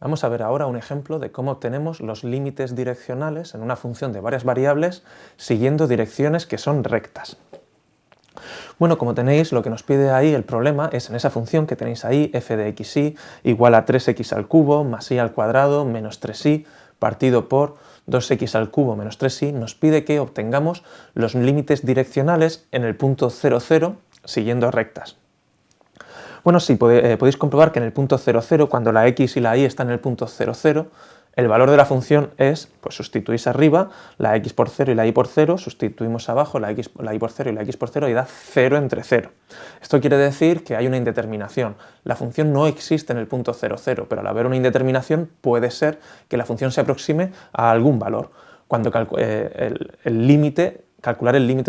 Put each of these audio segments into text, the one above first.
Vamos a ver ahora un ejemplo de cómo obtenemos los límites direccionales en una función de varias variables siguiendo direcciones que son rectas. Bueno, como tenéis, lo que nos pide ahí el problema es en esa función que tenéis ahí, f de xy igual a 3x al cubo más y al cuadrado menos 3y partido por 2x al cubo menos 3y, nos pide que obtengamos los límites direccionales en el punto 0, 0 siguiendo rectas. Bueno, sí, podéis comprobar que en el punto 0, 0, cuando la x y la y están en el punto 0, 0, el valor de la función es, pues sustituís arriba la x por 0 y la y por 0, sustituimos abajo la y por 0 y la x por 0 y da 0 entre 0. Esto quiere decir que hay una indeterminación. La función no existe en el punto 0, 0, pero al haber una indeterminación puede ser que la función se aproxime a algún valor. Cuando calcular el límite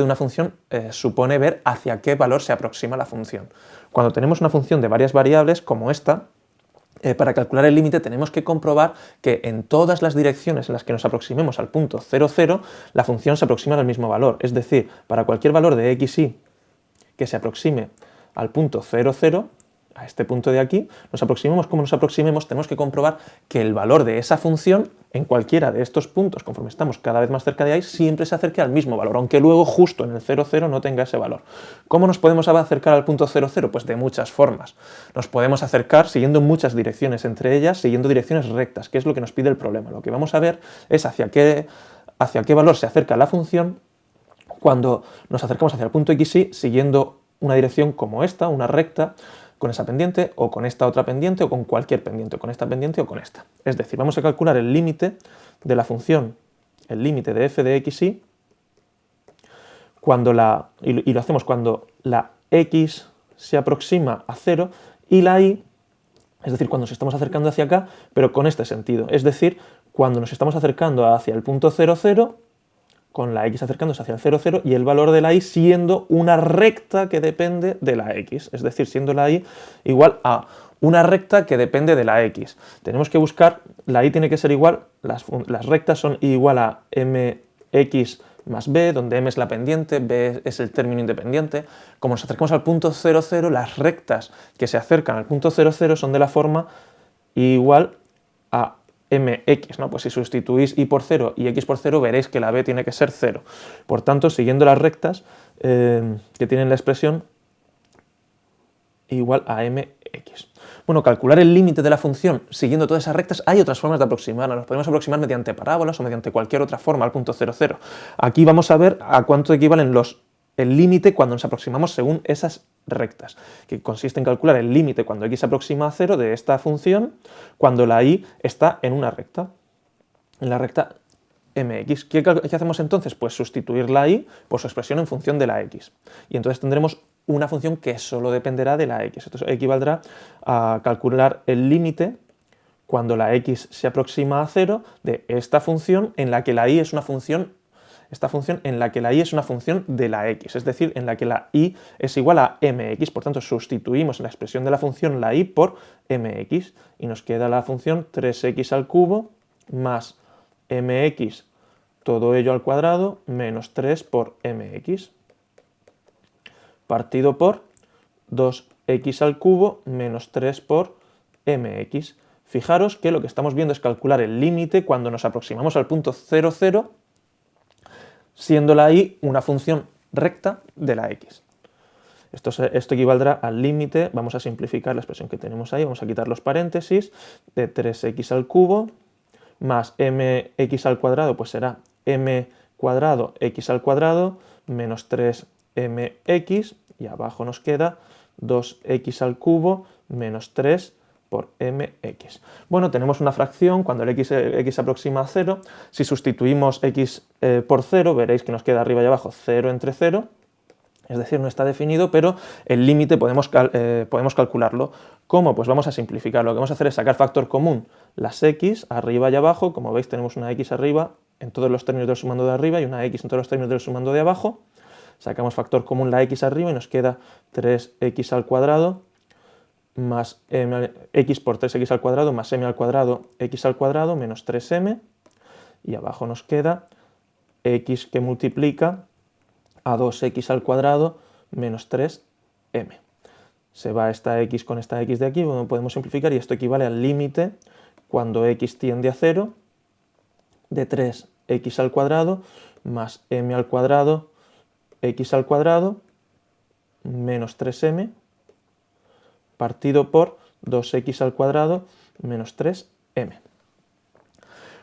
de una función supone ver hacia qué valor se aproxima la función. Cuando tenemos una función de varias variables como esta, para calcular el límite tenemos que comprobar que en todas las direcciones en las que nos aproximemos al punto 0, 0, la función se aproxima al mismo valor. Es decir, para cualquier valor de x, y que se aproxime al punto 0, 0, a este punto de aquí, nos aproximemos como nos aproximemos, tenemos que comprobar que el valor de esa función en cualquiera de estos puntos, conforme estamos cada vez más cerca de ahí, siempre se acerque al mismo valor, aunque luego justo en el 0, 0 no tenga ese valor. ¿Cómo nos podemos acercar al punto 0, 0? Pues de muchas formas. Nos podemos acercar siguiendo muchas direcciones, entre ellas siguiendo direcciones rectas, que es lo que nos pide el problema. Lo que vamos a ver es hacia qué valor se acerca la función cuando nos acercamos hacia el punto xy siguiendo una dirección como esta, una recta, con esa pendiente, o con esta otra pendiente, o con cualquier pendiente, o con esta pendiente, o con esta. Es decir, vamos a calcular el límite de la función, el límite de f de xy, y lo hacemos cuando la x se aproxima a 0 y la y, es decir, cuando nos estamos acercando hacia acá, pero con este sentido. Es decir, cuando nos estamos acercando hacia el punto 0, 0, con la x acercándose hacia el 0, 0 y el valor de la y siendo una recta que depende de la x, es decir, siendo la y igual a una recta que depende de la x. Tenemos que buscar, la y tiene que ser igual, las rectas son igual a mx más b, donde m es la pendiente, b es el término independiente. Como nos acercamos al punto 0, 0, las rectas que se acercan al punto 0, 0 son de la forma igual a mx, ¿no? Pues si sustituís y por 0 y x por 0 veréis que la b tiene que ser 0. Por tanto, siguiendo las rectas que tienen la expresión igual a mx. Bueno, calcular el límite de la función siguiendo todas esas rectas, hay otras formas de aproximarnos. Nos podemos aproximar mediante parábolas o mediante cualquier otra forma al punto 0, 0. Aquí vamos a ver a cuánto equivalen el límite cuando nos aproximamos según esas rectas, que consiste en calcular el límite cuando x se aproxima a 0 de esta función cuando la y está en una recta, en la recta mx. ¿Qué hacemos entonces? Pues sustituir la y por su expresión en función de la x. Y entonces tendremos una función que solo dependerá de la x. Esto equivaldrá a calcular el límite cuando la x se aproxima a 0 de esta función en la que la y es una función en la que la y es una función de la x, es decir, en la que la y es igual a mx, por tanto sustituimos en la expresión de la función la y por mx y nos queda la función 3x al cubo más mx todo ello al cuadrado menos 3 por mx partido por 2x al cubo menos 3 por mx. Fijaros que lo que estamos viendo es calcular el límite cuando nos aproximamos al punto 0, 0, siendo la y una función recta de la x. Esto equivaldrá al límite, vamos a simplificar la expresión que tenemos ahí, vamos a quitar los paréntesis, de 3x al cubo más mx al cuadrado, pues será m cuadrado x al cuadrado menos 3mx, y abajo nos queda 2x al cubo menos 3 por mx. Bueno, tenemos una fracción cuando el x se aproxima a 0. Si sustituimos x por 0, veréis que nos queda arriba y abajo 0 entre 0. Es decir, no está definido, pero el límite podemos calcularlo. ¿Cómo? Pues vamos a simplificarlo. Lo que vamos a hacer es sacar factor común las x arriba y abajo. Como veis, tenemos una x arriba en todos los términos del sumando de arriba y una x en todos los términos del sumando de abajo. Sacamos factor común la x arriba y nos queda 3x al cuadrado más x por 3x al cuadrado más m al cuadrado x al cuadrado menos 3m. Y abajo nos queda x que multiplica a 2x al cuadrado menos 3m. Se va esta x con esta x de aquí, bueno, podemos simplificar y esto equivale al límite cuando x tiende a 0 de 3x al cuadrado más m al cuadrado x al cuadrado menos 3m partido por 2x al cuadrado menos 3m.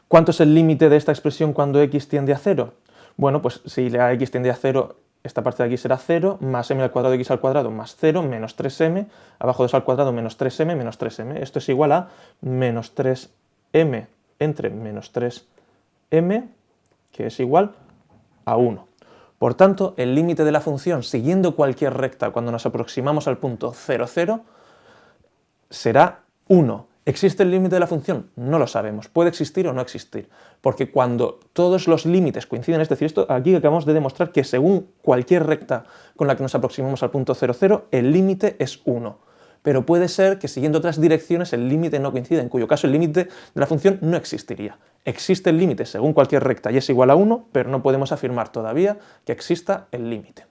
¿Cuánto es el límite de esta expresión cuando x tiende a 0? Bueno, pues si la x tiende a 0, esta parte de aquí será 0, más m al cuadrado de x al cuadrado más 0, menos 3m, abajo 2 al cuadrado menos 3m, menos 3m. Esto es igual a menos 3m entre menos 3m, que es igual a 1. Por tanto, el límite de la función siguiendo cualquier recta cuando nos aproximamos al punto 0, 0, será 1. ¿Existe el límite de la función? No lo sabemos. Puede existir o no existir. Porque cuando todos los límites coinciden, es decir, esto aquí acabamos de demostrar que según cualquier recta con la que nos aproximamos al punto 0, 0, el límite es 1. Pero puede ser que siguiendo otras direcciones el límite no coincida, en cuyo caso el límite de la función no existiría. Existe el límite según cualquier recta y es igual a 1, pero no podemos afirmar todavía que exista el límite.